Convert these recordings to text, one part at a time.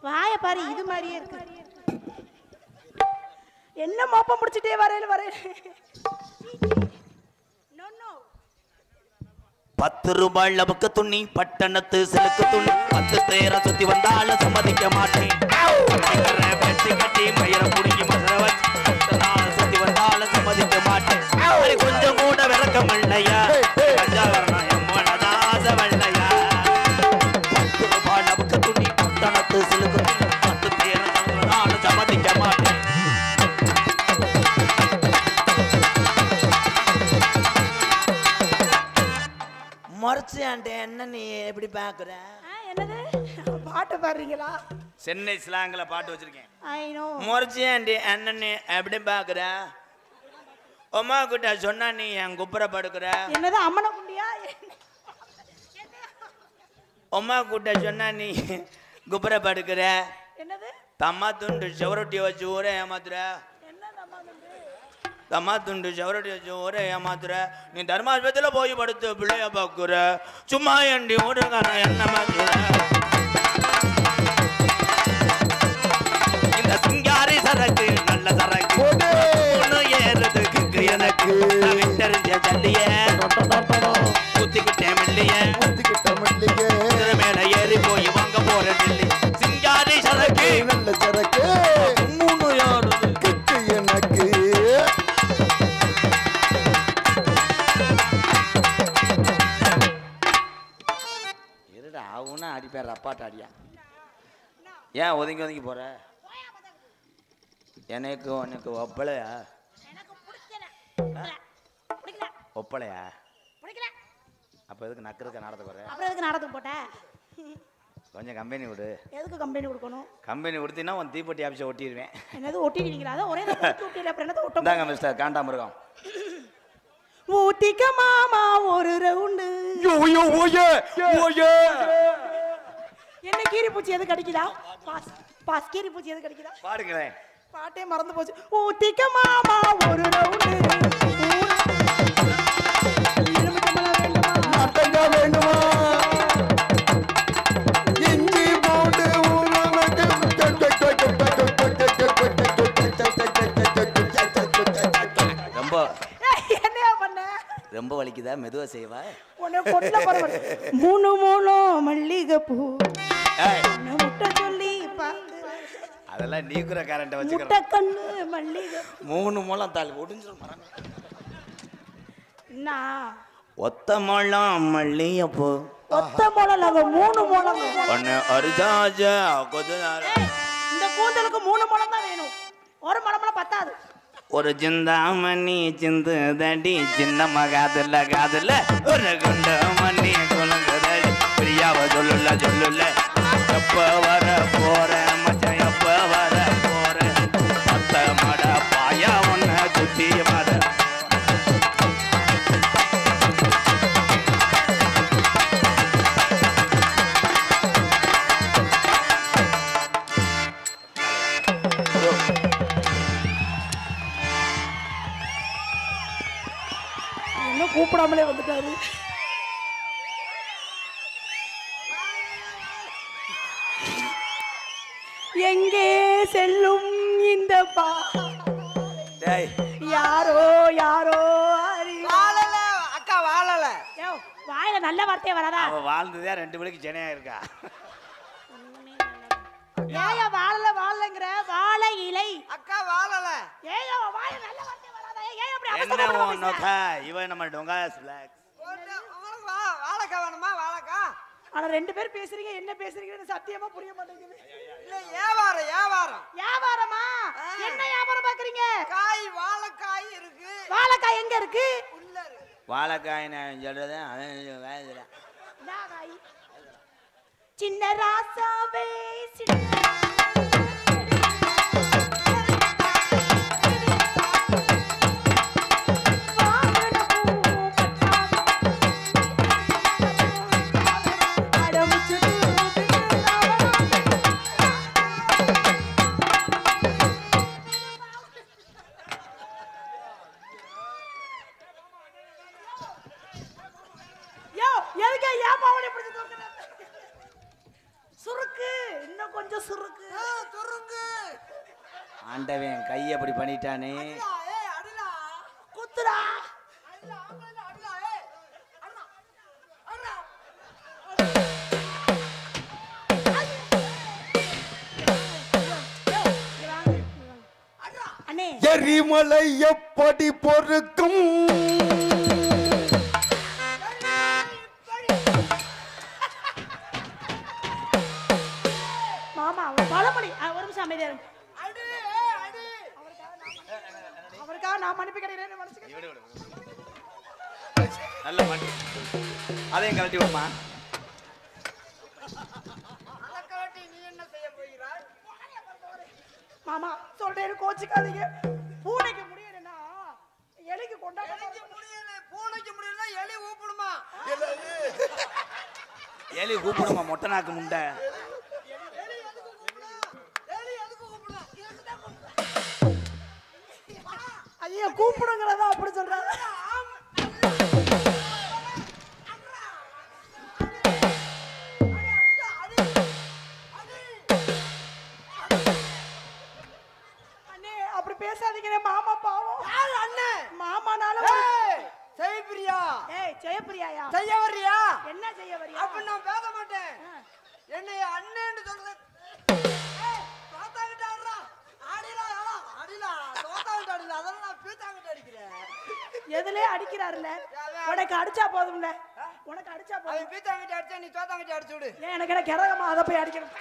வாய பாரு இது மாதிரியே இருக்கு. என்ன மோப்பம் முடிச்சிட்டே வரையில 10 ரூபாய் லபக்க துணி பட்டணத்து சிலுக்கு துணி 10 பேரை சுத்தி வந்தாலும் சம்மதிக்க மாட்டேன். வெட்டி கட்டி மயிர புடுங்கி மதுரை வச்சு சுத்தி வந்தாலும் சம்மதிக்க மாட்டேன். கொஞ்சம் கூட விளக்கம் இல்லையா மனதாச வெள்ளையா. 10 ரூபாய் லபக்க துணி பட்டணத்து சிலுக்கு துணி 10 பேரை வந்தாலும் சம்மதிக்க மாட்டேன். முறைச்சான்ட்டு என்ன நீ எப்படி பாக்குற? என்னது பாட்டு பாடுறீங்களா? சென்னை ஸ்லாங்ல பாட்டு வச்சிருக்கேன். I know. முறைச்சான்ட்டு என்ன நீ எப்படி பாக்குற? அம்மா கிட்ட சொன்னா நீ என் குப்புற படுக்கிற. என்னது அம்மன குண்டியா? அம்மா கிட்ட சொன்னா நீ குப்புற படுக்கிற. என்னது தம்மா துண்டு செவரொட்டி வச்சு ஊரே ஏமாத்துற. தம்மா துண்டு செவரொட்டி வச்சு ஊரே ஏமாத்துற. நீ தர்மாஸ்பத்திரியில போய் படுத்து பிள்ளைய பாக்குற. சும்மா ஏண்டி ஊருக்கான என்ன மாத்துற. இந்த சிங்காரி சரக்கு நல்ல சரக்கு ஒண்ணு ஏறதுக்கு எனக்கு விட்டறிஞ்ச சல்லிய குத்திக்கிட்டேன் மில்லிய மேல ஏறி போய் வாங்க போற டெல்லி. சிங்காரி சரக்கு நல்ல சரக்கு மூணு யாருக்கு எனக்கு. இருடா அவனா அடிப்பார் அப்பாட்ட அடியா. ஏன் ஒதுங்கி ஒதுங்கி போற? எனக்கு உனக்கு ஒப்பளையா? ஒப்பளையா? அப்ப எதுக்கு நக்கறதுக்கு நாடத்துக்கு வர? அப்புறம் எதுக்கு நாடத்துக்கு போட்ட? கொஞ்சம் கம்பெனி விடு. எதுக்கு கம்பெனி கொடுக்கணும்? கம்பெனி கொடுத்தீங்கன்னா உன் தீப்பெட்டி ஆஃபீஸை ஒட்டிடுவேன். என்னது ஒட்டிடுவீங்களா? அதான் ஒரே ஒட்டிடுல அப்புறம் என்னது ஒட்டும்? இந்தாங்க மிஸ்டர் காண்டாமிருகம். ஊத்திக்க மாமா ஒரு ரவுண்டு. என்ன கீரி பூச்சி எது கடிக்குதா? பாஸ் கீரி பூச்சி எது கடிக்குதா? பாடுங்களேன். பாட்டே மறந்து போச்சு. ஊத்திக்க மாமா ஒரு ரவுண்டு. வேண்டுமா இஞ்சி போட்டு ரொம்ப என்னையா பண்ண? ரொம்ப வலிக்குதா? மெதுவா செய்வா? மூணு மூணு மல்லிகைப்பூ முட்டை சொல்லி அதெல்லாம் நீக்குற கரண்ட வச்சுக்கிறேன். முட்டை கண்ணு மல்லிகை 3 முழம் தாள் ஒடிஞ்சிரும் மரம். என்ன ஒத்த முழம் மல்லிகைப்பூ ஒத்த முழம் நாங்க 3 முழம். ஒன்னு அரிசாஜ கொஞ்ச நேரம். இந்த கூந்தலுக்கு 3 முழம் தான் வேணும். ஒரு முழம்லாம் பத்தாது. ஒரு சிந்தாமணி சிந்து தடி சின்ன மகாதுல காதுல ஒரு குண்ட மணி குலங்குதடி பிரியாவ சொல்லுல சொல்லுல. எப்ப வர போற மச்சான் எப்ப வர போற? பத்த மட பாயா ஒன்ன சுத்தி மட. என்ன கூப்பிடாமலே வந்துட்டாரு. எங்கே செல்லும் இந்த யாரோ யாரோ வாழல அக்கா வாழல. வாயில நல்ல வார்த்தையே வராதா? அவ வாழ்ந்ததே 2 மணிக்கு ஜனையா இருக்கா. ஏயா வாழல வாழலங்கற வாழை இலை அக்கா வாழல. ஏயா வாயில நல்ல வார்த்தையே வராதா? ஏயா அப்படி என்ன அவசரமா நோக்கா? இவன் நம்ம டொங்கா ஸ்லாக்ஸ். உங்களுக்கு வாழக்கா வேணுமா? வாழக்கா. ஆனா 2 பேர் பேசுறீங்க, என்ன பேசுறீங்கன்னு சத்தியமா புரிய மாட்டேங்குது. இல்ல வியாபாரம் வியாபாரம். வியாபாரமா? என்ன வியாபாரம் பாக்குறீங்க? காய் வாழைக்காய் இருக்கு. வாழைக்காய் எங்க இருக்கு? உள்ள இருக்கு. வாழைக்காய் நான் சொல்றது அவன் வேதல. காய் சின்ன ராசாவே சின்ன சுருக்கு இன்னும் கொஞ்சம் சுருக்கு துருங்கு. ஆண்டவன் கை அப்படி பண்ணிட்டானே. அடிடா, ஏய், அடிடா. குத்துடா அடிடா, ஆம்பளைல அடிடா, ஏய். அடிடா, அடிடா. அண்ணே எரிமலை எப்படி பொறுக்கும் மாமா ஒரு பழமொழி ஒரு நிமிஷம் அமைதியா இருங்க. அடி, ஏய், அடி. அவருக்காக நான் மன்னிப்பு கிடைக்கிறேன் மனசுக்கு நல்ல மாட்டி. அதையும் கழட்டி விடுமா. அதை கழட்டி நீ என்ன செய்ய போகிறாய்? மாமா சொல்றேன் கோச்சிக்காதீங்க. பூனைக்கு முடியலன்னா எலிக்கு கொண்டாட எலிக்கு முடியல, பூனைக்கு முடியல, எலி ஊப்பிடுமா? ஏலி கூப்பிடுமா மொட்டை நாக்கு முண்டை. எலி எதுக்கு கூப்பிடும்? எலி எதுக்கு கூப்பிடும்? இதுக்கு தான் கூப்பிடும். ஐயோ கூப்பிடுங்கிறதா அப்படி சொல்றாங்க. அண்ணே அப்படி பேசாதீங்க மாமா பாவம். யார் அண்ணன்? மாமானால ஏய், செய்பிரியா? ஏய் ஜெயப்பிரியாயா செய்ய வர்றியா? என்ன செய்ய வரியா? அப்ப நான் பேச மாட்டேன். என்னை அண்ணன்னு சொல்றது. ஏய், தோத்தாங்கிட்ட ஆடுறா. ஆடிலா, ஆடா, ஆடிலா. தோத்தாங்கிட்ட ஆடிலா. அதெல்லாம் நான் பீத்தாங்கிட்ட அடிக்கிறேன். எதுலயே அடிக்கிறாருல்ல உனக்கு அடிச்சா போதும்ல. உனக்கு அடிச்சா போதும். அவன் பீத்தாங்கிட்ட அடிச்சா நீ தோத்தாங்கிட்ட அடிச்சு விடு. ஏன் எனக்கு என்ன கிறகமா அதை போய் அடிக்கணும்.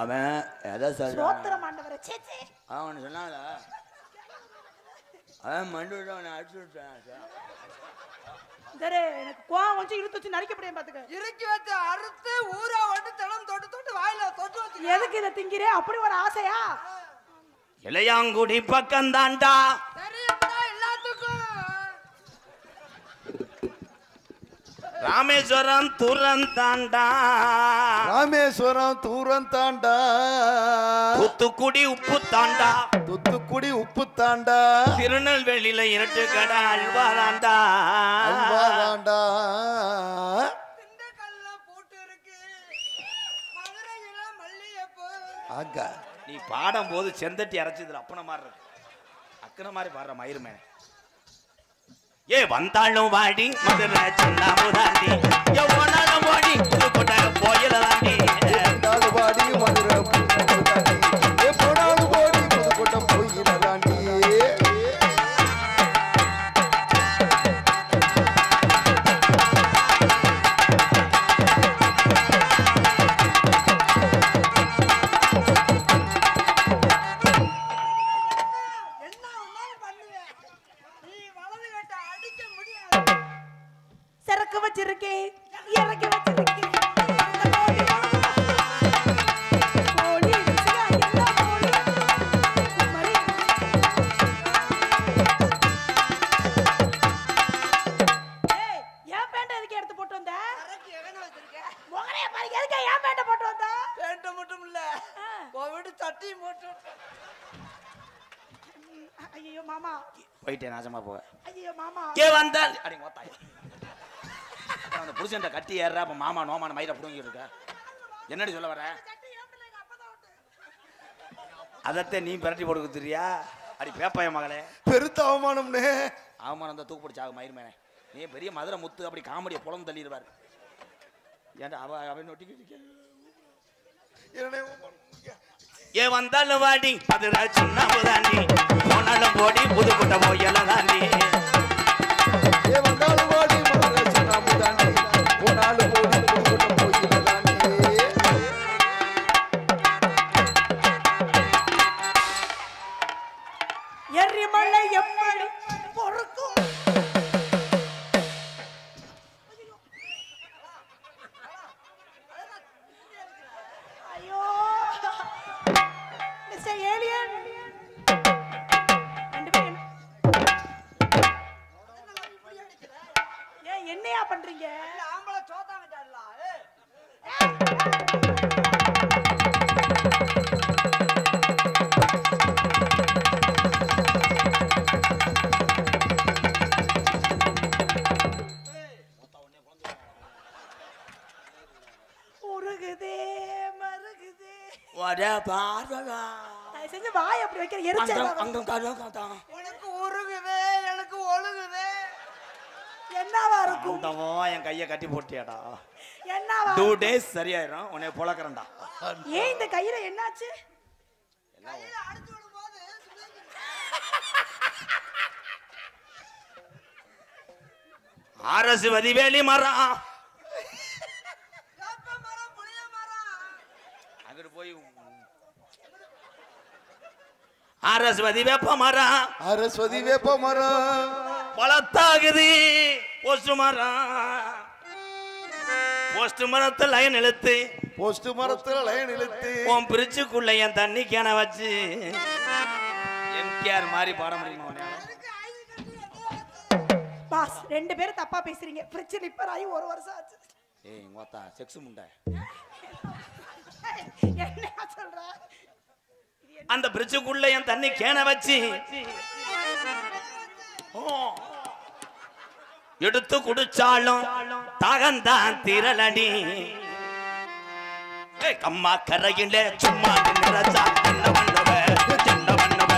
அவன் எதை சொல்றான்? சோத்திரம் ஆண்டவரே சே சே. அவன் சொன்னால அவன் மண்டு விட்டு அவனை அடிச்சு விட்டான். சரி எனக்கு கோவம் கொஞ்சம் இழுத்து வச்சு நரிக்கப்படியே பாத்துக்க. இறுக்கி வச்சு அறுத்து ஊற வந்து தினம் தொட்டு தொட்டு வாயில தொட்டு வச்சு. எதுக்கு இதை திங்கிறே அப்படி ஒரு ஆசையா? இளையாங்குடி பக்கம்தான்டா. தெரியும்டா எல்லாத்துக்கும். ராமேஸ்வரம் துறந்தாண்டா. ராமேஸ்வரம் தூரம் தாண்டா தூத்துக்குடி உப்பு தாண்டா. தூத்துக்குடி உப்பு தாண்டா திருநெல்வேலியில இரட்டு கடை அல்வா தாண்டா. அல்வா தாண்டா திண்டுக்கல்ல பூட்டு இருக்கு. மதுரையில மல்லிகைப்பூ. ஆகா நீ பாடும் போது செந்தட்டி அரைச்சதுல அப்பன மாதிரி இருக்கு. அக்கன மாதிரி பாடுற மயிருமே. ஏ வந்தாலும் வாடி மதுரை சின்ன முதாண்டி. எவ்வளவு வாடி புதுக்கோட்டை கோயில தாண்டி. பாடி மதுரை எப்போனாலும் போடி புதுக்கோட்டை போயில தாண்டி. என்ன ஒன்னாலும் பண்ணுவேன். நீ வலது கட்ட அடிக்க முடியாது. சரக்கு வச்சிருக்கேன் இறக்கி வச்சிருக்கேன். கோழி ருசியா எல்லா கோழி. குமரி. ஏய் ஏன் பேண்ட் எதுக்கு எடுத்து போட்டு வந்த? சரக்கு எவன வச்சிருக்க? முகரைய பாரு எதுக்கு ஏன் பேண்ட் போட்டு வந்த? பேண்ட மட்டும் இல்ல, உன் வீட்டு சட்டியும் போட்டு விட்டேன். ஐயோ மாமா போயிட்டேன் நாசமா போக. ஐயோ மாமா ஏ வந்தால் அடி மோத்தாய். அந்த புருஷன்ட்ட கட்டி ஏறுற அப்ப மாமா நோமான மயிரை புடுங்கிட்டு இருக்க. என்னடி சொல்ல வர? அதத்தை நீ பிரட்டி போட்டு கொடுத்துறியா? அடி பேப்பாய மகளே. பெருத்த அவமானம்னே. அவமானம் தான் தூக்கு பிடிச்சாக மயிர் மேனே. நீ பெரிய மதுரை முத்து அப்படி காமெடியை புலம் தள்ளிடுவார். ஏன்டா அவன் நொட்டிக்கிட்டு ஏ வந்தாலும் வாடி மதுரை சின்ன முதாண்டி. போனாலும் போடி புதுக்கோட்டை போயெல்லாம் தாண்டி. ஏ வந்தாலும் போடி மதுரை சின்ன முதாண்டி. போனாலும் போடி புதுக்கோட்டை போயில தாண்டி. எரிமலை எப்படி பொறுக்கும்? ஐயோ மிஸ்டர் ஏலியன் ரெண்டு பேரும் ஏன் என்னையா பண்றீங்க? இல்ல, ஆம்பளை சோத்தாங்கிட்ட ஆடலாம். ஏய், உருகுதே ஒரே பார்வா தயவு செஞ்சு வாய் அப்படி வைக்கிற எரிச்சல் அங்க கலகாதான் உனக்கு உருகுதே எனக்கு ஒழுகுதே. என்னவா இருக்கும் அந்தவோ என் கையை கட்டி போட்டியாடா. என்னவா 2 days சரியாயிரும் உன்னை பொளக்கறேன்டா. ஏன் இந்த கையில என்னாச்சு கையில அடிச்சு விடும்போது அரசு வதிவேலி மரம் வேப்ப மரம் புளிய மரம். அங்கிட்டு போய் அரஸ்வதி வேப்ப மரம் அரஸ்வதி வேப்ப மரம் பழத்தாகுது போஸ்ட் மரம் போஸ்ட் மரத்தை லைன் இழுத்து போஸ்ட் மரத்துல லைன் இழுத்து உன் பிரிச்சுக்குள்ள என் தண்ணி கேன வச்சு எம்கேஆர் மாதிரி பாட முடியுமா உன்னையால? பாஸ் 2 பேரும் தப்பா பேசுறீங்க ஃப்ரிட்ஜ் ரிப்பேர் ஆகி 1 வருஷம் ஆச்சு ஏய் மொத்தா செக்ஸ் முண்டை என்ன சொல்ற அந்த பிரிட்ஜுக்குள்ள என் தண்ணி கேன வச்சு எடுத்து குடிச்சாலும் தாகந்தான் திரளடி கம்மா கரையில சும்மா நின்றச்சா என்ன பண்ணவ என்ன பண்ணவ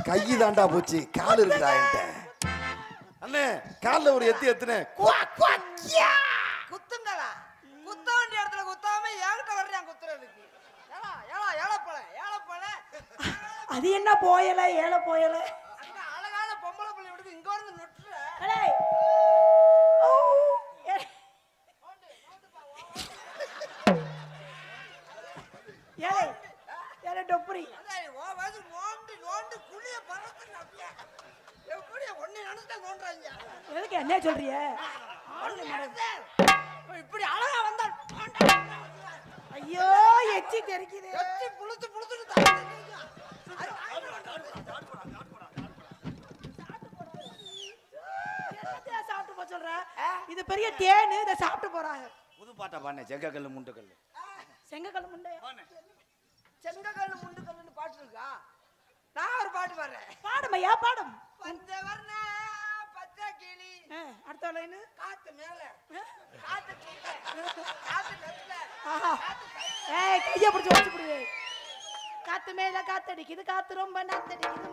கையி தாண்டா போச்சு கால் இருக்குடா என்கிட்ட அண்ணே கால்ல ஒரு எத்துனே குத்துங்களா குத்த வேண்டிய இடத்துல குத்தாம என்கிட்ட வர்றேன் குத்துறதுக்கு. ஏலா ஏலா ஏலப்பழ ஏலப்பழ. அது என்ன போயல ஏல போயல அங்க அழகான பொம்பளை புள்ளை விடுது இங்க வந்து நொட்டுற. ஏய் ஓ ஏய் ஏல டொப்புரி அடேய் ஓ வாது நோண்டி நோண்டி குளிய பறந்து அப்படியே. எப்படி ஒண்ணே நினைச்சா நோண்றாங்க. எதுக்கு என்ன சொல்றிய இப்படி அழகா வந்தா ஐயோ எச்சி தெரிக்குது எச்சி புளுத்து புளுத்துட்டு தான். சாப்பிட்டு போ சொல்ற இது பெரிய தேனு இத சாப்பிட்டு போறாங்க புது பாட்டா பாண்ணே செங்கக்கல்லு முண்டுக்கல்லு செங்கக்கல் முண்டை செங்கக்கல்லு முண்டுக்கல்லுன்னு பாட்டு இருக்கா? நான் ஒரு பாட்டு பாடுறேன். பாடுமையா பாடும் பஞ்சவர்ண பச்சை கிளி அடுத்த லைன் காத்து மேல காத்து கீழே காத்து நடுல ஆஹா ஏய் கைய பிடிச்சு வச்சு புடி காத்து மேல காத்தடிக்குது காத்து ரொம்ப நாத்தடிக்குது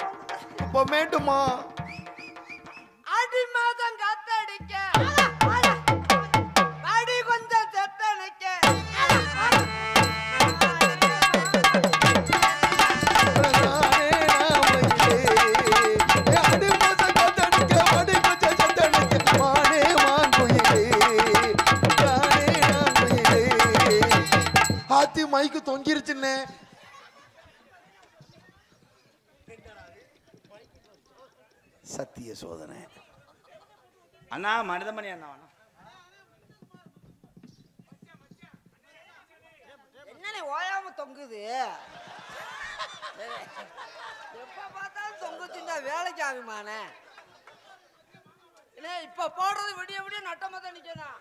இப்ப மேட்டுமா அடி மாதம் காத்தடிக்க அடி கொஞ்சம் செத்தனைக்க ஆத்தி மைக்கு தொங்கிருச்சுன்னே சத்திய சோதனை அண்ணா மனிதமணி அண்ணா வேணா என்னனே ஓயாம தொங்குது எப்ப பார்த்தாலும் தொங்குச்சுன்னா வேலைக்கு ஆகுமானே என்ன இப்ப போடுறது விடிய விடிய நட்டமா தான் நிக்கணும்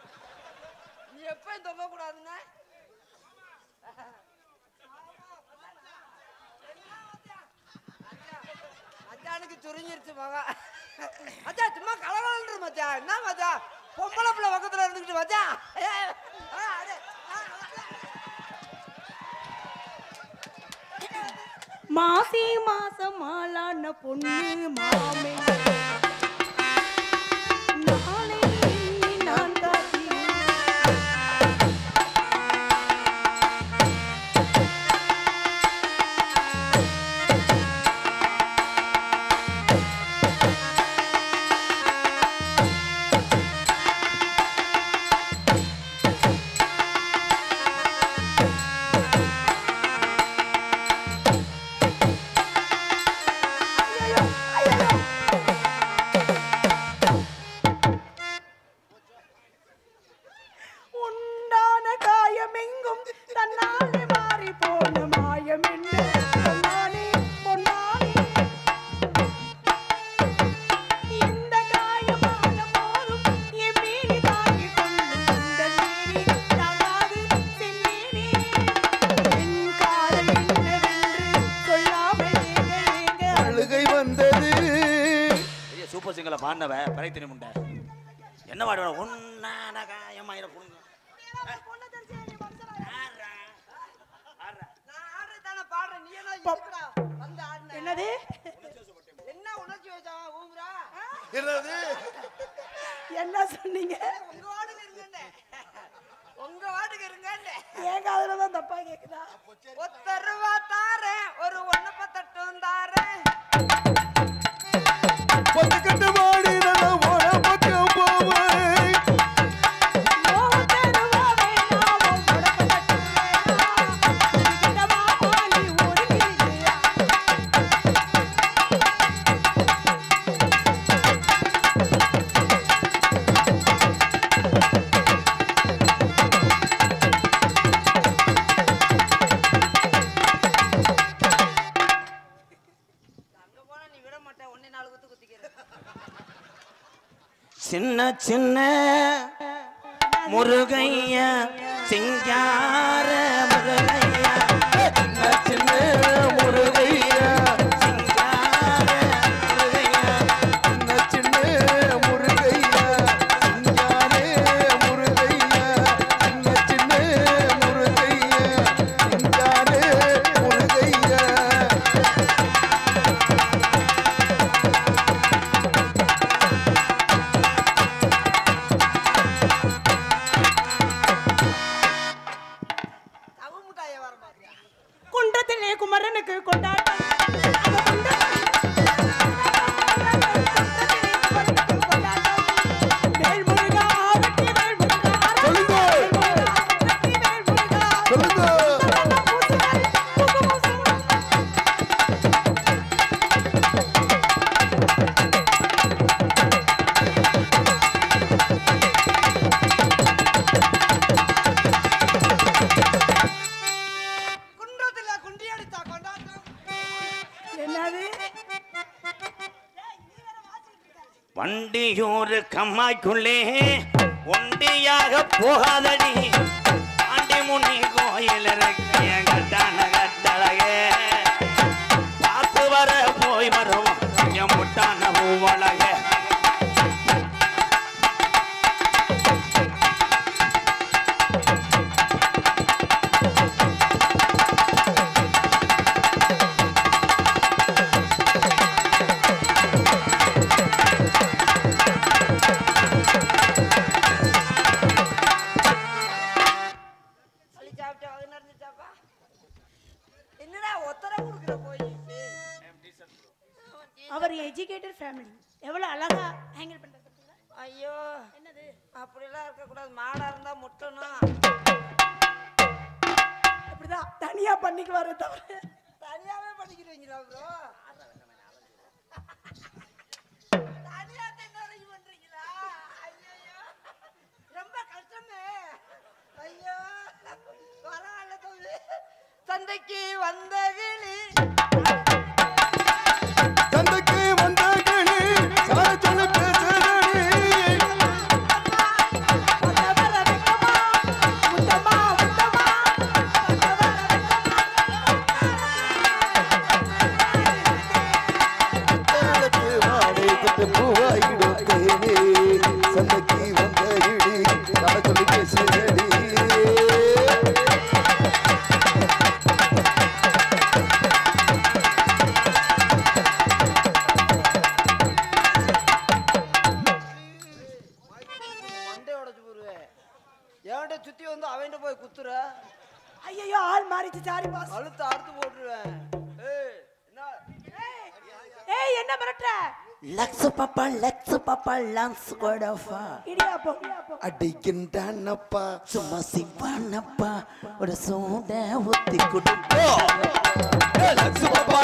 நீ எப்பயும் தொங்க கூடாதுன்னு அச்சானுக்கு சுருங்கிருச்சு மகா அச்சா சும்மா கலகலன்ற மச்சான் என்ன மச்சான் பொம்பளை பிள்ளை பக்கத்துல இருந்துக்கிட்டு மச்சான் மாசி மாசம் ஆளான பொண்ணு மாமே நாளை நான் காத்தி படங்களை பாடினவ பறைத்தினி முண்டை என்ன பாடுவா ஒன்னான காயமாயிர புடுங்க என்னது என்ன உணர்ச்சி வச்சா ஊங்குறா என்னது என்ன சொன்னீங்க உங்க வாட்டுக்கு இருங்கன்னு உங்க வாட்டுக்கு இருங்கன்னு என் காதுலதான் தப்பா கேக்குதா ₹1 தாரேன் ஒரு 1 தாரேன் பத்துக்கட்டு மாடி நான் ஓட பக்கம் போவேன் சின்ன சின்ன முருகையா சிங்கார முருகையா சின்ன சின்ன முருகையா சிங்கார முருகையா சின்ன சின்ன முருகையா சிங்காரே முருகையா சின்ன சின்ன முருகையா சிங்காரே முருகையா குன்றத்திலே குமரனுக்கு கொண்டாட்டம் சொல்லுங்க குன்றத்துல குண்டி அடித்தா கொண்டாட்டம் என்னது வண்டியூர் கம்மாய்க்குள்ளே ஒண்டியாக போகாதடி ஆண்டி முனி கோயில் இருக்கிய கட்டான கட்டழகே பார்த்து வர போய் வருவோம் என் முட்டான பூவழக அள்ளி சாப்பிட்டு அது நடந்துச்சாப்பா என்னடா ஒத்தரை கொடுக்குற போய் அவர் எஜுகேட்டட் ஃபேமிலி எவ்வளவு அழகா ஹேண்டில் பண்றது பாத்தீங்களா? ஐயோ என்னது அப்படிலாம் இருக்கக்கூடாது மாடா இருந்தா முட்டணும் அப்படிதான் தனியா பண்ணிக்குவாரு தவிர தனியாவே படிக்கிறீங்களா ப்ரோ தனியா தென்னரைக்கு பண்றீங்களா ஐயோ ரொம்ப கஷ்டமே ஐயோ பரவாயில்ல தம்பி சந்தைக்கு வந்த கிளி சந்தைக்கு வந்த கிளி சார சொல்லு பேசுறடி தேளத்து வாடை கட்டு பூவாயிடும் தேனே சந்தைக்கு வந்த கிளி சார சொல்லு பேசுறடி மண்டை உடைச்சு போடுவேன் என்கிட்ட சுத்தி வந்து அவன்கிட்ட போய் குத்துற ஐயோ ஆள் மாறிச்சு சாரி பாஸ் அழுத்து அறுத்து போட்டுருவேன் ஏய் என்ன ஏய் என்ன மிரட்டுற லக்ஸ் பாப்பா லான்ஸ் கோடஃபா இடியாப்பம் அடிக்கின்றானப்பா சும்மா சிவானப்பா ஒரு சூட ஊத்தி குடுப்போ லக்ஸ் பாப்பா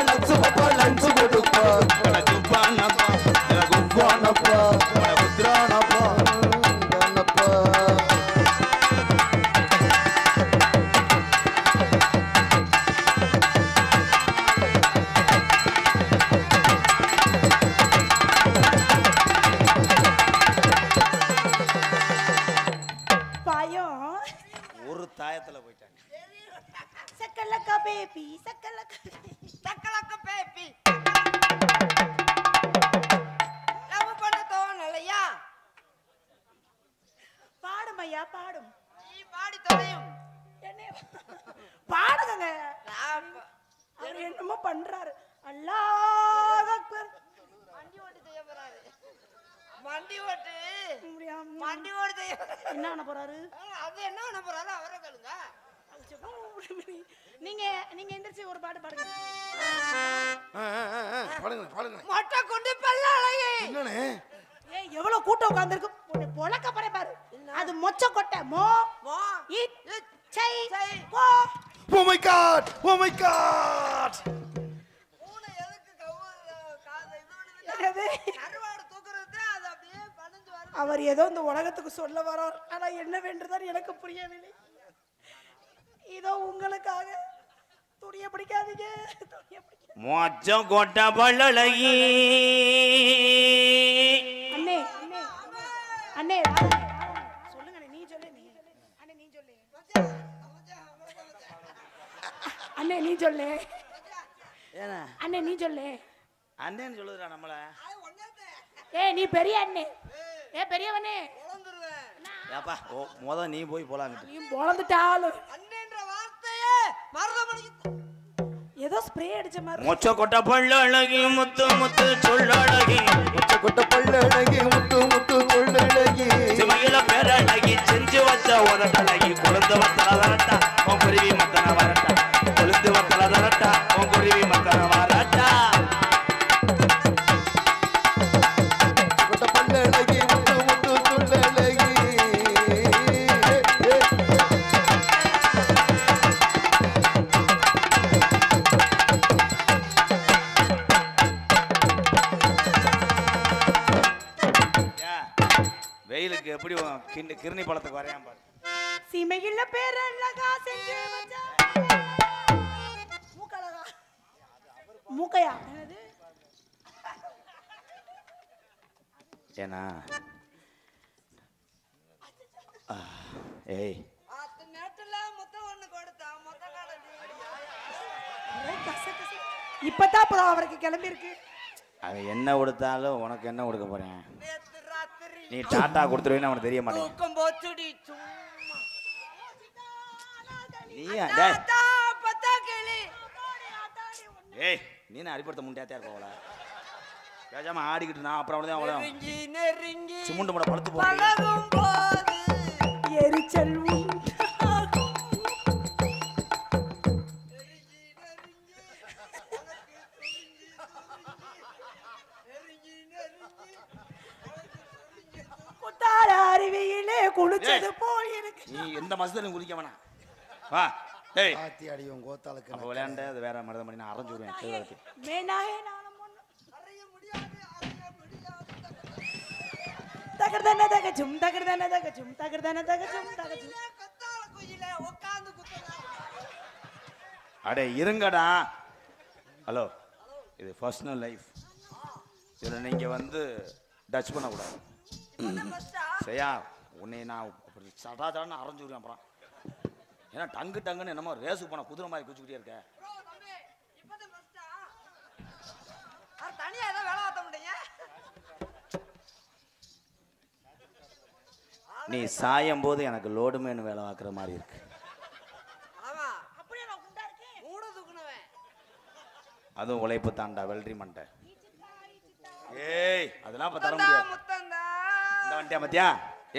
லக்ஸ் கொடுப்பா குப்பானப்பா குப்பானப்பா குத்ரானப்பா குத்ரானப்பா பாயம் ஒரு தாயத்துல போயிட்டாங்க சக்கலக்கா பேபி சக்கலக்கா தக்கலக்க பேப்பி லவ் பண்ண நல்லையா பாடும் ஐயா பாடும். நீ பாடி தொலையும். என்னைய பாடுங்க. நான் அவர் என்னமோ பண்றாரு. அல்லாஹ் அக்பர். வண்டி ஓட்டு செய்ய போறாரு. வண்டி ஓட்டு முடியாம வண்டி ஓட்டு செய்ய என்ன பண்ண போறாரு? அது என்ன பண்ண போறாரு அவரை கேளுங்க. நீங்க நீங்க எந்திரிச்சு ஒரு பாட்டு பாடுங்க. பாடுங்க பாடுங்க. மொட்டை கொண்டு பல்லாளையே. என்னண்ணே ஏய் எவ்வளவு கூட்டம் உட்கார்ந்திருக்கு. பொளக்க போறே பாரு. அது மொச்ச கொட்டை. மோ மோ இட் சை கோ. Oh my god! Oh my god! பூனை எதுக்கு காதை இது என்னது? கருவாடு தூக்குறது அது அப்படியே பனஞ்சு வருது. அவர் ஏதோ இந்த உலகத்துக்கு சொல்ல வரார். ஆனா என்ன வேண்டுதான் எனக்கு புரியவில்லை. இதோ உங்களுக்காக துணியை பிடிக்காதீங்க. துணியை பிடிக்காதீங்க. மொச்சம் கொட்ட பல்லழகி அண்ணே அண்ணே அண்ணே ராவணே, சொல்லுங்க நீ சொல்லு. நீ அண்ணே நீ சொல்லு. அண்ணே நீ சொல்லு. ஏன்னா அண்ணே நீ சொல்லு. அண்ணன்னு சொல்லுதுடா நம்மள. ஏய் நீ பெரிய அண்ணே. பெரியவனே உளந்துருவேன். ஏப்பா முத நீ போய் போலாங்கிட்டு. நீ பொளந்துட்டாலும் அண்ணன்ற வார்த்தையே மருதமணிக்கு ஏதோ ஸ்ப்ரே அடிச்ச மாதிரி. மொச்ச கொட்ட பல்லழகி முத்து முத்து சொல்லழகி கொட்ட பல்லழகி முத்து முத்து சொல்லழகி சிமையில பேரழகி செஞ்சு வச்ச உதட்டழகி கொழுந்து வத்தல வரட்டா உன் குருவி மத்தன வரட்டா கொழுந்து வத்தல வரட்டா உன் குருவி மத்தன வரட்டா கொட்ட பல்லழகி முத்து முத்து சொல்லழகி வெயிலுக்கு எப்படி கிருணி பழத்துக்கு வரையாம பாரு. சீமையில பேரழகா செஞ்சு வச்ச மூக்கழகா மூக்கையா என்னது? ஏன்னா ஏய் அத்த நேரத்துல மொத்தம் ஒண்ணு கொடுத்தா மொத்த காலடி இப்பதான் அப்புறம் அவருக்கு கிளம்பி இருக்கு. அவன் என்ன கொடுத்தாலும் உனக்கு என்ன கொடுக்க போறேன்? நேத்து ராத்திரி நீ டாட்டா கொடுத்துருவேன்னு அவனுக்கு தெரிய மாட்டேன். தூக்கம் போச்சுடி சும்மா நீ தாத்தா பத்தா கேளி ஏய் நீ நான் அடிப்படுத்த முண்டியாத்தே இருக்கோல பேசாம ஆடிக்கிட்டு நான் அப்புறம் அவ்வளோதான் அவ்வளோ நெருங்கி நெருங்கி சிமுண்டு முட படுத்து போகிறேன். பழகும் போது எரிச்சல் உண்டாகும். குத்தால அருவியிலே குளிச்சது போல் இருக்கு. நீ எந்த மசத்திலும் குதிக்க வேணாம். வா ஏய் ஆத்தி அடியும் கோத்தாளுக்கு அப்போ விளையாண்ட அது வேற மருதம் பண்ணி நான் அரைஞ்சு விடுவேன் கேள்வி. மேனாயே நானும் பொண்ணு. அறைய முடியாது அறைய முடியாது தகர்தன தகஜும் தகர்தன தகஜும் தகர்தன தகஜும் தகஜும். கத்தால குயிலே உட்கார்ந்து குத்துறா. அடே இருங்கடா. ஹலோ இது பர்சனல் லைஃப். இதில் நீங்கள் வந்து டச் பண்ணக்கூடாது. சரியா? உன்னை நான் சடா சடான்னு அரைஞ்சு விடுவேன் அப்புறம். ஏன்னா டங்கு டங்குன்னு என்னமோ ரேஸுக்கு போன குதிரை மாதிரி குச்சிக்கிட்டே இருக்கேன். ப்ரோ தம்பி இப்பதான் ஃபர்ஸ்டா அது தனியா ஏதோ வேலை ஆத்த முடியுங்க. நீ சாயும் போது எனக்கு லோடு மேன் வேலை பார்க்குற மாதிரி இருக்கு. ஆமா அப்படியே நான் குண்டா இருக்கேன். மூட தூக்குனவன் அதுவும் உழைப்பு தாண்டா வெள்ளரி மண்டை. ஏய் அதெல்லாம் இப்போ தர முடியாது. முத்தந்தா இந்த வண்டியா மத்தியா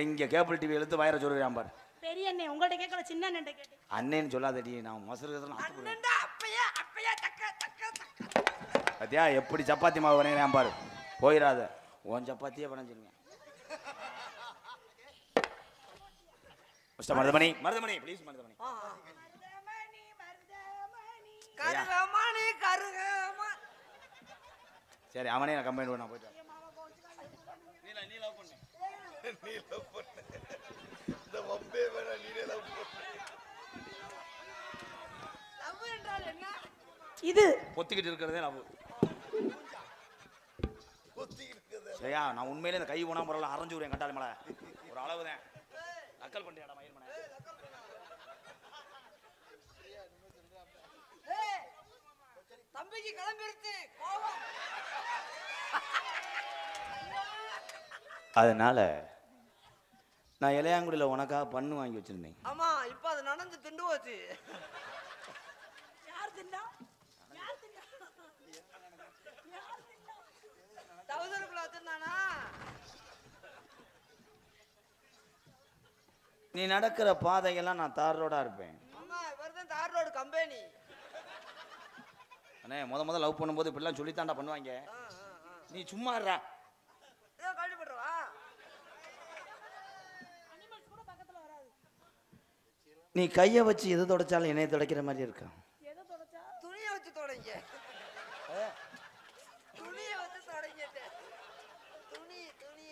எங்க கேபிள் டிவி எழுத்து வயிற சொல்லுறான் பாரு. பெரிய அண்ணே உங்கள்ட்ட கேட்கல சின்ன அண்ணன்ட்ட கேட்டேன். அண்ணேன்னு சொல்லாதடி நான் மசரு அண்ணன்டா அப்பையா அப்பையா தக்க தக்க தக்க பத்தியா எப்படி சப்பாத்தி மாவு வரையறான் பாரு. போயிடாத உன் சப்பாத்தியே வரைஞ்சிருங்க. Mister Maruthamani Maruthamani please Maruthamani. மருதமணி மருதமணி. கருகமணி கருகம சரி அவனே நான் கம்பெனி பண்ண போயிட்டு வரேன். இந்த வம்பே வேற நீனே லவ் பண்ணு. லவ் என்றால் என்ன? இது பொத்திக்கிட்டு இருக்கிறதே லவ். சரியா நான் உண்மையிலே இந்த கை போனா பரவாயில்ல அரைஞ்சு விடுவேன் கட்டாளி மலை ஒரு அளவு தான். நக்கல் பண்ணியாடா மயில் மனை. ஏய் தம்பிக்கு கிளம்பிருச்சு கோவம். அதனால நான் இளையாங்குடியில் உனக்காக பண்ணு வாங்கி வச்சிருந்தேன். ஆமா இப்ப அது நனைஞ்சு திண்டு போச்சு. யார் தின்னா? தவசரக்குள்ள வச்சிருந்தானா? நீ நடக்கிற பாதையெல்லாம் நான் தார் ரோடா இருப்பேன். ஆமா இவர்தான் தார் ரோடு கம்பெனி. அண்ணே முதல்ல லவ் பண்ணும்போது இப்படிலாம் சொல்லித்தாண்டா பண்ணுவாங்க. நீ சும்மா இருடா. ஏதோ கழிப்படுறவா நீ கையை வச்சு எது தொடச்சாலும் என்னைய துடைக்கிற மாதிரி இருக்கா? துணியை வச்சு தொடங்க. துணியை வச்சு தொடங்கிட்டு துணி துணி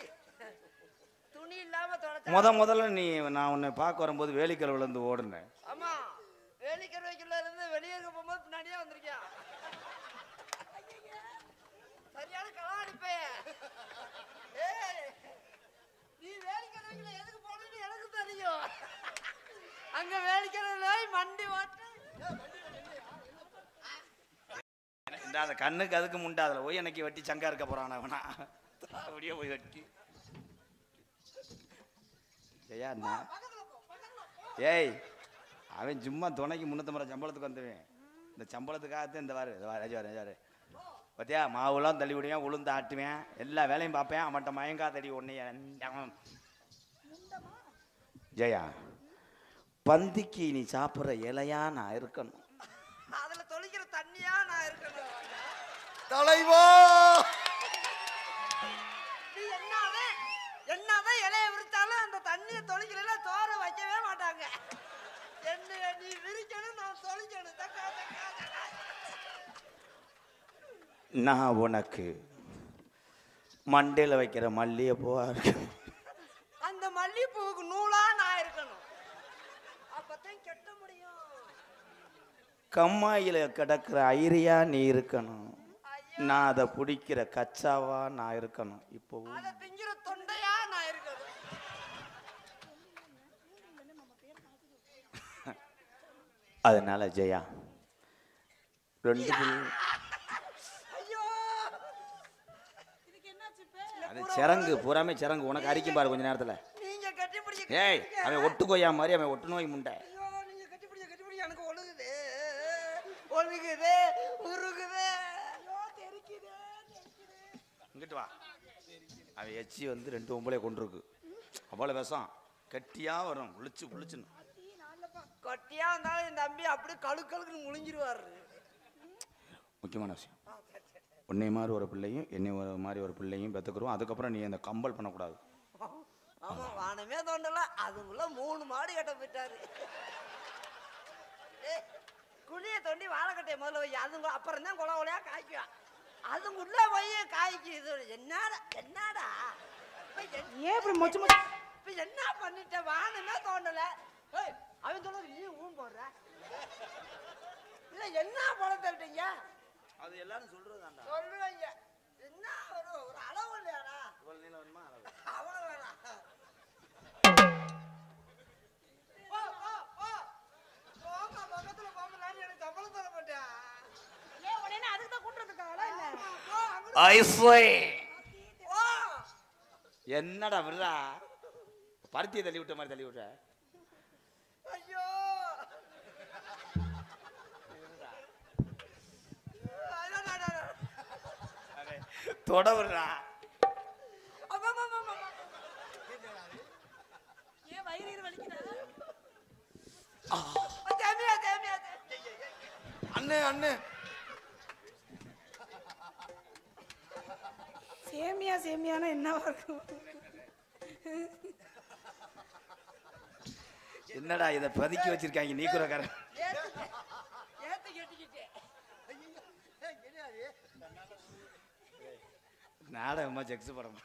துணி இல்லாம தொடச்சா முதல்ல நீ நான் உன்னை பார்க்க வரும்போது வேலிக்கல் விழுந்து ஓடுனேன். ஆமா வேலிக்கர் வைக்கல இருந்து வெளியே இருக்க போகும்போது பின்னாடியே வந்திருக்கியா. சரியான களம் அடிப்பேன். நீ வேலிக்கர் வைக்கல எதுக்கு போனீன்னு எனக்கு தெரியும். அங்க வேலிக்கர் மண்டி வாட்டு இந்த அந்த கண்ணுக்கு அதுக்கு முண்டா அதில் போய் எனக்கு வெட்டி சங்கா இருக்க போறான் அவனா அப்படியே போய் வெட்டி. ஜெயா அண்ணா ஏய் அவன் சும்மா துணைக்கு 350 சம்பளத்துக்கு வந்துடுவேன். இந்த சம்பளத்துக்காகத்தான் இந்த வாரு பார்த்தியா மாவுலாம் தள்ளி விடுவேன், உளுந்து ஆட்டுவேன், எல்லா வேலையும் பார்ப்பேன். அவன்கிட்ட மயங்கா தடி ஒன்று. ஜெயா பந்திக்கு நீ சாப்பிட்ற இலையா நான் இருக்கணும். அதுல தொளிக்கிற தண்ணியா நான் இருக்கணும். தலைவா நீ என்னதான் இலைய விரிச்சாலும் அந்த தண்ணியை தொளிக்கல தோற வைக்கவே மாட்டாங்க. என்ன நீ விரிக்கணும் நான் தொளிக்கணும். நான் உனக்கு மண்டையில் வைக்கிற மல்லிகைப்பூவா இருக்கு. அந்த மல்லிகைப்பூவுக்கு நூலா நான் இருக்கணும். அப்பதான் கெட்ட முடியும். கம்மாயில கிடக்கிற ஐரியா நீ இருக்கணும். நான் அதை பிடிக்கிற கச்சாவா நான் இருக்கணும். இப்போ அதை திங்கிற தொண்டையா நான் இருக்கணும். அதனால ஜெயா ரெண்டு ஐயோ அது சிறங்கு பூராமே சிறங்கு உனக்கு அரிக்கும் பாரு கொஞ்ச நேரத்தில். நீங்க கட்டி பிடிக்க ஏய் அவன் ஒட்டு கொய்யா மாதிரி அவன் ஒட்டு நோய் முண்டை. ஐயோ நீங்க கட்டி பிடிக்க எனக்கு ஒழுகுது உருகுது. ஐயோ தெரிக்குது. இங்கிட்டு வா. அவன் எச்சி வந்து 2 பொம்பளை கொண்டிருக்கு. அவ்வளோ விஷம் கட்டியா வரும் புளிச்சுன்னு. கொட்டியா இருந்தாலும் என் தம்பி அப்படியே கழுக்கழுக்குன்னு முழிஞ்சிருவாரு. முக்கியமான விஷயம் உன்னை மாதிரி ஒரு பிள்ளையும் என்னை மாதிரி ஒரு பிள்ளையும் பெற்றுக்கிறோம். அதுக்கப்புறம் நீ அந்த கம்பல் பண்ணக்கூடாது. ஆமா வானமே தோண்டல அதுக்குள்ள 3 மாடு கட்ட போயிட்டாரு. குழிய தோண்டி வாழைக்கட்டையை முதல்ல வை. அதுங்க அப்புறம் தான் கொலையா காய்க்கும். அதுக்குள்ள போய் காய்க்குது. என்னடா ஏன் இப்படி மொச்சு மொச்சு இப்ப என்ன பண்ணிட்ட? வானமே தோண்டல. அவன் சொல்றது நீ ஊன் போடுற இல்ல என்ன பழம் தள்ளிட்டீங்க? அது எல்லாரும் சொல்றதாண்டா. சொல்லுவீங்க என்ன ஒரு அளவு இல்லையாடா? இவ்வளவு நீளம் வேணுமா? அவ்வளவு வேணாம். பக்கத்துல போகலாம் எனக்கு சம்பளம் தர மாட்டேன். ஏன் உடனே அதுக்கு தான் கூட்டுறதுக்காக இல்ல என்னடா விடுறா பருத்தியை தள்ளி விட்ட மாதிரி தள்ளி விட்ட. ஐயோ தொட விடுறா. ஏன் வயிறு வலிக்குதா? அண்ணே அண்ணே சேமியானா என்னவா இருக்கும்? என்னடா இதை பதுக்கி வச்சிருக்காங்க நீக்குறக்காரன். நாடகமா ஜெக்ஸ் படம்.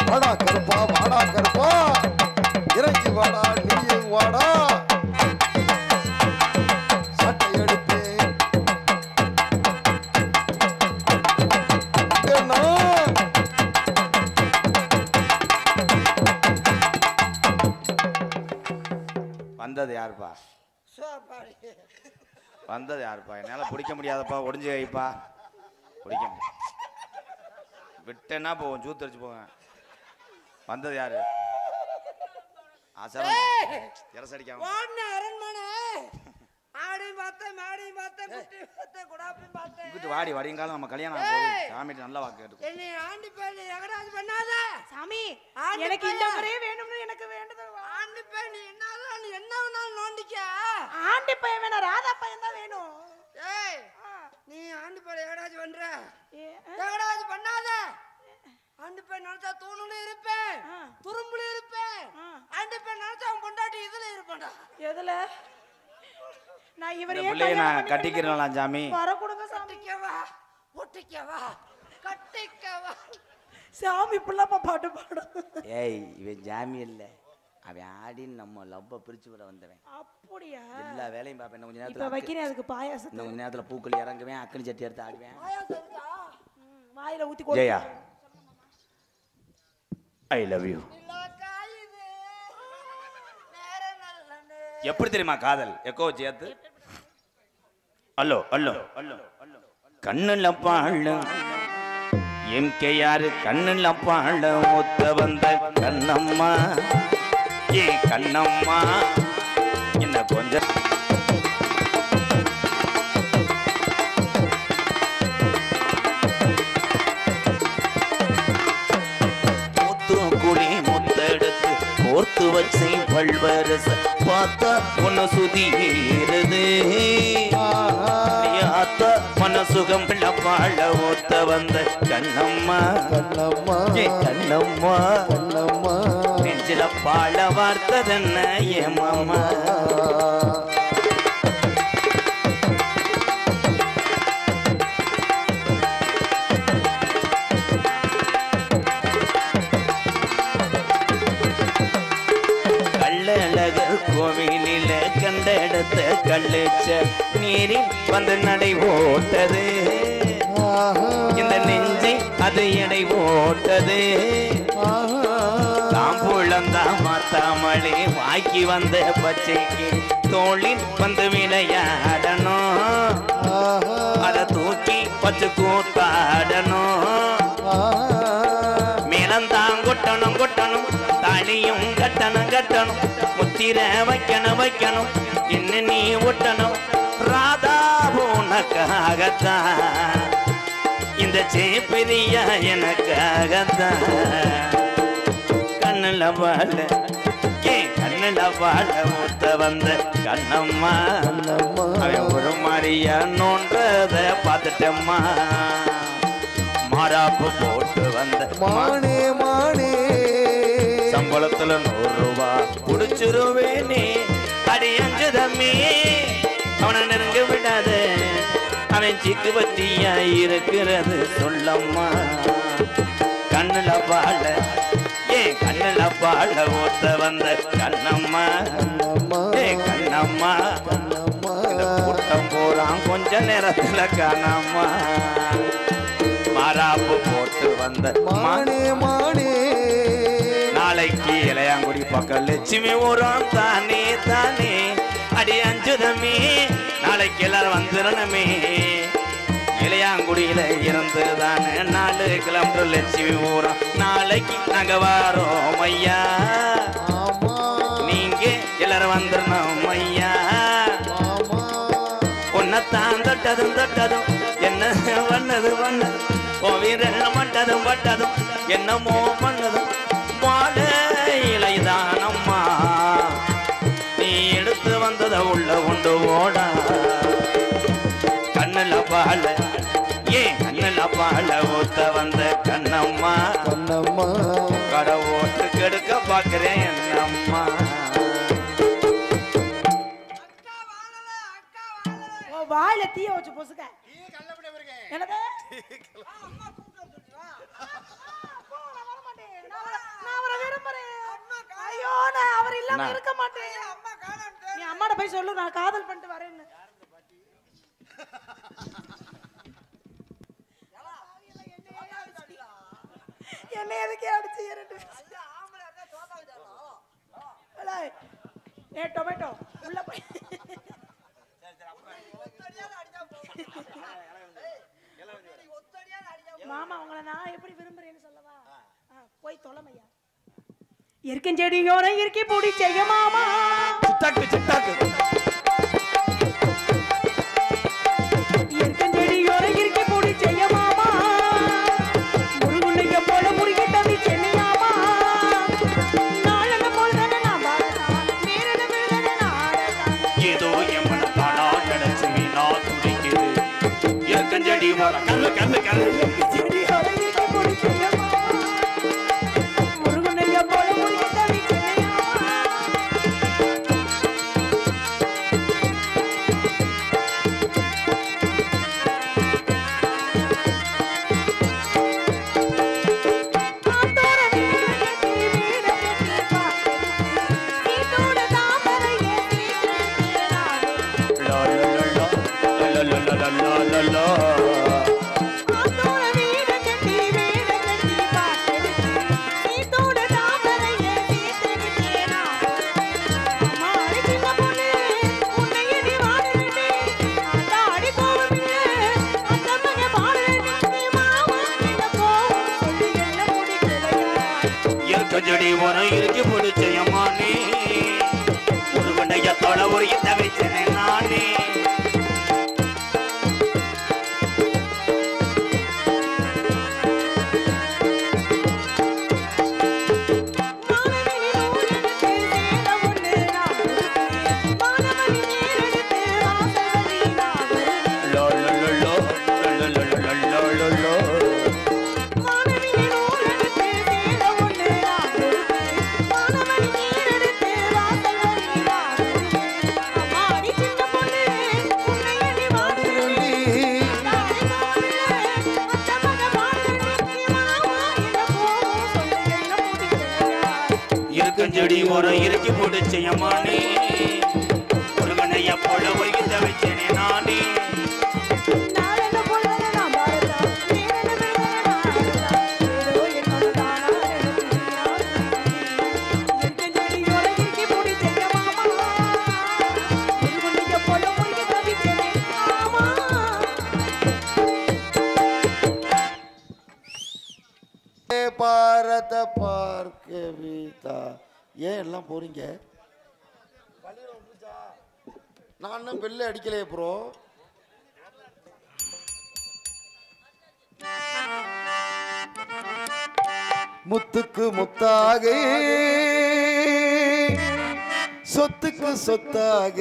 வாடா கருப்பா இறங்கி வாடா நீயும் வாடா சட்டை எடுப்பேன் யாருப்பா? சோப்பாடி வந்தது யாருப்பா? என்னால பிடிக்க முடியாதப்பா, ஒடிஞ்சு வைப்பா. பிடிக்க முடியாது, விட்டேன்னா போவோம், ஜூத்தரிச்சு போவேன். வந்தது யாரு? அரசடிக்காம அரண்மனை ஆடி பார்த்தேன், மாடி பார்த்தேன், குட்டி பார்த்தேன், குடாப்பி பார்த்தேன். இங்கிட்டு வாடி, வடிங்காலம் நம்ம கல்யாணம் ஆக போகுது. சாமிட்டு நல்லா வாக்கு கேட்டு என்னை ஆண்டி பேர் எகராஜ் பண்ணாத சாமி. ஆண்டி எனக்கு இந்த பையன். முறையே வேணும்னு எனக்கு வேண்டுதல். ஆண்டி பேர் நீ என்னதான் நீ என்ன வேணாலும் நோண்டிக்க. ஆண்டி பையன் வேணா, ராதா பையன் தான் வேணும். ஏய் நீ ஆண்டி பேர் எகராஜ் பண்ற, ஏ, எகராஜ் பண்ணாத. ஆண்டி பேர் நினைச்சா தூணுல இருப்பேன், துரும்புல இருப்பேன். ஆண்டி பேர் நினைச்சா அவன் பொண்டாட்டி இதுல இருப்பேன்டா. எதுல? நான் இவரே பிள்ளைய நான் கட்டிக்கிறேன் சாமி. வர கொடுங்க சாமி. கட்டிக்கவா ஒட்டிக்கவா கட்டிக்கவா. சாமி புள்ளப்பா பாட்டு பாடும். ஏய், இவன் ஜாமி இல்ல, அவன் ஆடின்னு நம்ம லவ்வ பிரிச்சு விட வந்தவன். அப்படியா? எல்லா வேலையும் பாப்பேன். கொஞ்ச இப்ப நேரத்துல வைக்கிறேன் அதுக்கு பாயாசம். இன்னும் கொஞ்ச நேரத்துல பூக்கள் இறங்குவேன், அக்கனி சட்டி எடுத்து ஆடுவேன். வாயில ஊத்தி ஜெயா, ஐ லவ் யூ. எப்படி தெரியுமா காதல்? எக்கோ சேர்த்து அல்லோ அல்லோ அல்லோ கண்ணுல பாழ எம்கேஆர் கண்ணுல பாழ ஒத்த வந்த கண்ணம்மா, ஏ கண்ணம்மா என்ன கொஞ்சம் முத்தெடுத்து கோர்த்து வச்சை பல்வரச பார்த்தா ஒன்னு சுதீருது. ஆத்தா மனசுகம் பாழ ஒத்த வந்த கண்ணம்மா, கண்ணம்மா கண்ணம்மா கண்ணம்மா நெஞ்சில பாழ வார்த்ததென்ன ஏமாமா. கோவிலில கண்டெடுத்த கள்ளுச்ச நீரில் வந்து நடை ஓட்டது. இந்த நெஞ்சை அது எடை ஓட்டது. தாம்பூழந்தா மாத்தாமலே வாக்கி வந்த பச்சைக்கு தோளில் வந்து விளையாடணும். அதை தூக்கி பச்சு கூத்தாடணும். மேலந்தான் கொட்டணும் கொட்டணும், தாலியும் கட்டணும் கட்டணும், முத்திர வைக்கணும் வைக்கணும், என்ன நீ ஒட்டணும். ராதா உனக்காகத்தான், இந்த சேப்பிரியா எனக்காகத்தான். கண்ணுல வாழ ஏன் கண்ணுல வாழ ஊத்த வந்த கண்ணம்மா, அவன் ஒரு மாதிரியா நோன்றத பார்த்துட்டம்மா. மாறாப்பு போட்டு வந்த மானே மானே சம்பளத்துல 100 ரூபா புடிச்சிருவேனே. அடி அஞ்சு தம்மி அவனை நெருங்க விடாத, அவன் சிக்கு பத்தியா இருக்கிறது சொல்லம்மா. கண்ணுல பாழ ஏன் கண்ணுல பாழ ஓட்ட வந்த கண்ணம்மா, ஏ கண்ணம்மா இந்த கூட்டம் போறான் கொஞ்ச நேரத்துல காணாமா. மாறாப்பு போட்டு வந்த மானே மானே நாளைக்கு இளையாங்குடி பக்கம் லட்சுமி ஊரம் தானே தானே. அடி அஞ்சுதமே நாளைக்கு எல்லாரும் வந்துடணுமே. இளையாங்குடியில இருந்து தானே 4 கிலோமீட்டர் லட்சுமி ஊரம். நாளைக்கு நாங்க வாரோம் ஐயா, நீங்க எல்லாரும் வந்துடணும் ஐயா. உன்னத்தான் தொட்டதும் தொட்டதும் என்ன பண்ணது பண்ணது, வீரன் மட்டதும் பட்டதும் என்னமோ பண்ணதும் இலைதானம்மா. நீ எடுத்து வந்தத உள்ள கொண்டு ஓட. கண்ணுல பாழ ஏன் கண்ணுல பாழ ஊத்த வந்த கண்ணம்மா, கண்ணம்மா கடை ஓட்டு கெடுக்க பாக்குறேன் என்னம்மா. வாயில தீய வச்சு பொசுக்க. என்னது? நான் அவரை விரும்புறேன். ஐயோ, நான் அவர் இல்லாம இருக்க மாட்டேன். நீ அம்மாட்ட போய் சொல்லு, நான் காதல் பண்ணிட்டு வரேன்னு. என்ன எதுக்கே அடிச்சு ஏ டொமேட்டோ உள்ள போய் மாமா உங்களை நான் எப்படி விரும்புறேன்னு சொல்லவா போய் தொலைமையா இருக்கும் செடியோட இருக்கி பூடி செய்ய மாமா சிட்டாக்கு சிட்டாக்கு இருக்கும் செடியோட இருக்கி பூடி செய்ய மாமா முருகுன்னைய போல முருகி தவி சென்னையாமா நாளன போல்தானே நான் பாரதான் மீறன விழுதன நாடதான் ஏதோ எம்மன தானா நடச்சு வீணா துடிக்குது இருக்கஞ்செடி வர கல்லு கல்லு கல்லு செடியோட இருக்கி பூடி செய்ய மாமா முருகுன்னைய போல முருகி தவி சென்னையாமா ஆத்தோர வீடு வீடு கட்டி நீத்தோட தாமரையே தீர்த்தினாரே லா லா லா லா லா லா லா லா ஆத்தோட வீடு கட்டி பாட்டெடுத்து நீத்தோட தாமரையே தீர்த்தினாரே அம்மாடி சின்ன பொண்ணு உன்னை எண்ணி வாடுறேனே ஆத்தாடி கோவமில்லை அந்த மகன் பாடுறேனே மாமா என்ன கோவம் சொல்லி என்ன முடிக்கலையா இருக்கஞ்செடி வர இருக்கு பிடிச்சயமானே ஒரு வண்டையத்தோட ஒரு இந்த வச்சனே நானே மானவனி நூலெடுத்து சேர ஒண்ணு நான் மானவனி நேரெடுத்து வாசவரி நான் லா லா லா லா லா லா லா லா லா லா மானவனி நூலெடுத்து சேர ஒண்ணு நான் மானவனி நேரெடுத்து வாசவரி நான் அம்மாடி சின்ன பொண்ணு உன்னை எண்ணி வாடுறேனே தாடி கோவிலே அந்த மகன் பாடுறேனே மாமா என்ன கோவம் சொல்லு என்ன முடிக்கலையா இருக்கஞ்செடி வர இருக்கு பிடிச்சயமானே ஒரு வண்டையப்போட ஒரு இந்த வச்சனே நானே நாளென்ன பொழுதென நான் பாரதா நீரென்ன விழுதென நான் ஆடதா ஏதோ என்னோட தானா நடக்குதியா இருக்கஞ்செடியோட இருக்கி பூடி செய்ய மாமா முருகுன்னைய போல முருகி தவிச்சனே ஆமா பாரத பார்க்க வீதா ஏன் எல்லாம் போறீங்க நான் இன்னும் பெல்ல அடிக்கலையே ப்ரோ முத்துக்கு முத்தாக சொத்துக்கு சொத்தாக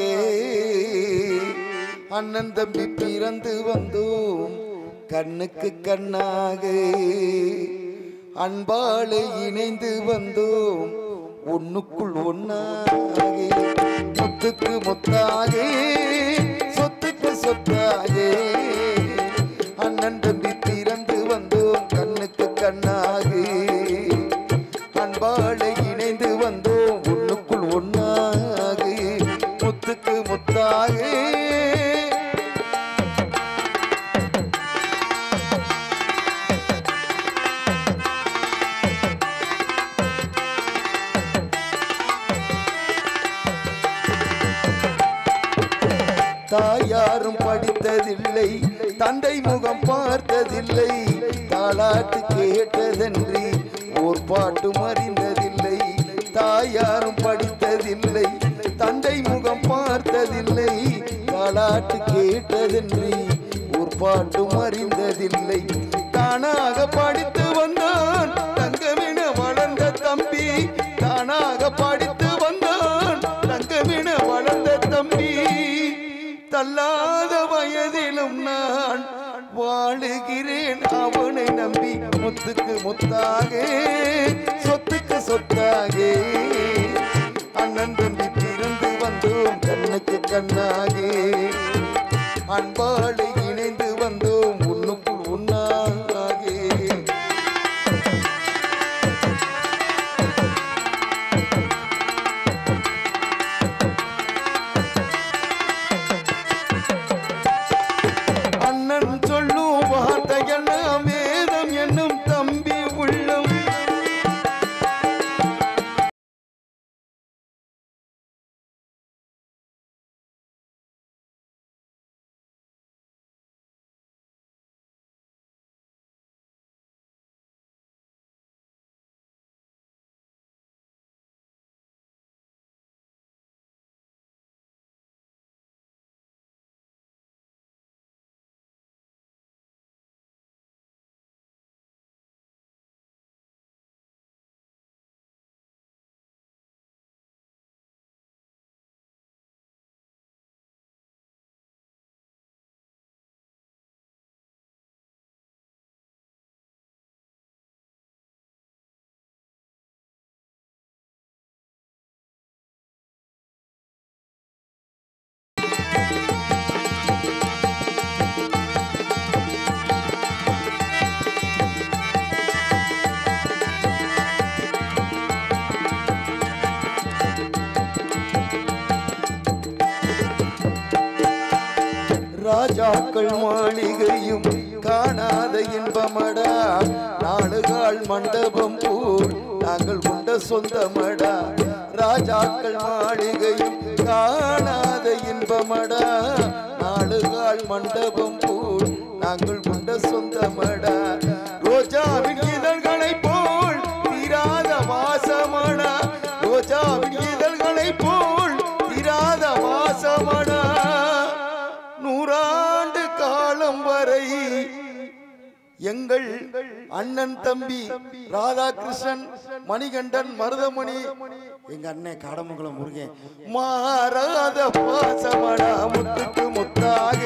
அண்ணன் தம்பி பிறந்து வந்தோம் கண்ணுக்கு கண்ணாக அன்பாலே இணைந்து வந்தோம் ஒண்ணுக்குள் ஒன்னாக முத்துக்கு முத்தாக சொத்துக்கு சொத்தாக அண்ணன் தம்பி பிறந்து வந்தோம் கண்ணுக்கு கண்ணாக அன்பாலே இணைந்து வந்தோம் ஒண்ணுக்குள் ஒன்னாக முத்துக்கு முத்தாக தாயாரும் படித்ததில்லை தந்தை முகம் பார்த்ததில்லை தாலாட்டு கேட்டதன்றி ஓர் பாட்டும் அறிந்ததில்லை தாயாரும் படித்ததில்லை தந்தை முகம் பார்த்ததில்லை தாலாட்டு கேட்டதன்றி ஓர் பாட்டும் அறிந்ததில்லை தானாக படித்து வந்தான் தங்கமென வளர்ந்த தம்பி தானாக படித்து வந்தான் தங்கமென வளர்ந்த தம்பி தள்ளாத வயதிலும் நான் வாழுகிறேன் அவனை நம்பி முத்துக்கு முத்தாக சொத்துக்கு சொத்தாக அண்ணன் தம்பி பிறந்து வந்தோம் கண்ணுக்கு கண்ணாக அன்பாடு இணைந்து வந்தோம் ஒண்ணுக்குள் ஒன்னாக அண்ணன் சொல்லும் வார்த்தையெல்லாம் வேதம் என்னும் தம்பி உள்ளம் ராஜாக்கள் மாளிகையும் காணாத இன்பமடா நாடுகால் மண்டபம் போல் நாங்கள் கொண்ட சொந்தமடா ராஜாக்கள் மாளிகையும் காணாத இன்பமடா நாடுகால் மண்டபம் போல் நாங்கள் கொண்ட சொந்தமடா ரோஜாவின் இதழ்களை போல் தீராத வாசமடா ரோஜாவின் இதழ்களை போல் தீராத வாசமடா நூறாண்டு காலம் வரை எங்கள் அண்ணன் தம்பி ராதாகிருஷ்ணன் மணிகண்டன் மருதமணி எங்க அண்ணன் காடமங்கலம் முருகன் மாறாத பாசமடா முத்துக்கு முத்தாக